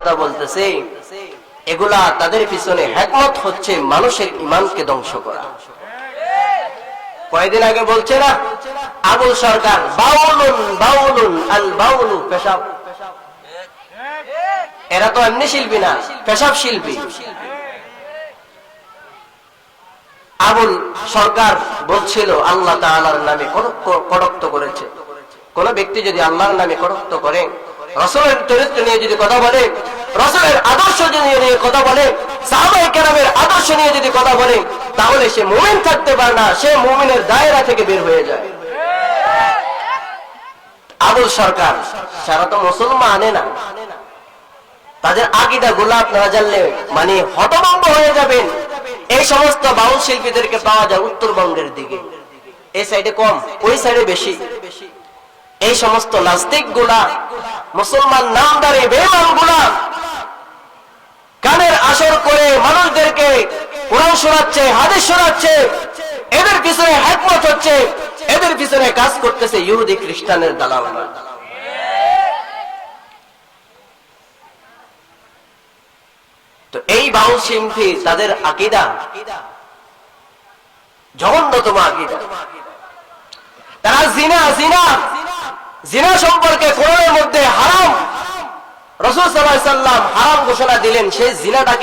কথা বলতেছে, এগুলা তাদের পিছনে হিকমত হচ্ছে মানুষের ঈমানকে ধ্বংস করা। কয়েকদিন আগে বলছে না আবুল সরকার, বাউলুন বাউলুন আল বাউলু পেশাব। এরা তো এমনি শিল্পী না, পেশাব শিল্পী। আবুল সরকার বলছিল আল্লাহ তাআলার নামে কটাক্ষ করেছে। কোন ব্যক্তি যদি আল্লাহর নামে কটাক্ষ করে, রাসূলের চরিত্র নিয়ে যদি কথা বলে, রাসূলের আদর্শ নিয়ে কথা বলে, সাহাবায়ে কেরামের আদর্শ নিয়ে যদি কথা বলে, তাহলে সে মুমিন থাকতে পারে না, সে মুমিনের দায়রা থেকে বের হয়ে যায়। আবুল সরকার সারা তো মুসলমান আনে না, তাদের আকীদা গুলো আপনারা জানলে মানে হতভম্ব হয়ে যাবেন। এই সমস্ত বাউল শিল্পীদেরকে পাওয়া যায় উত্তরবঙ্গের দিকে, এই সাইডে কম, ওই সাইডে বেশি। এই সমস্ত নাস্তিক গুলা, মুসলমান নামদারি বেঈমান গুলা কানের আসর করে মানুষদেরকে কোরআন শোনাচ্ছে, হাদিস শোনাচ্ছে। এদের পিছনে হিকমত হচ্ছে, এদের পিছনে কাজ করতেছে ইহুদি খ্রিস্টানের দালালরা। তো এই বাউল শিল্পী তাদের আকীদা জঘন্যতম আকীদা। তারা জিনা জিনা জিনা সম্পর্কে কোরআনের মধ্যে হারাম, রাসূল সাল্লাল্লাহু আলাইহি ওয়াসাল্লাম হারাম ঘোষণা দিলেন। সেই জিনাটাকে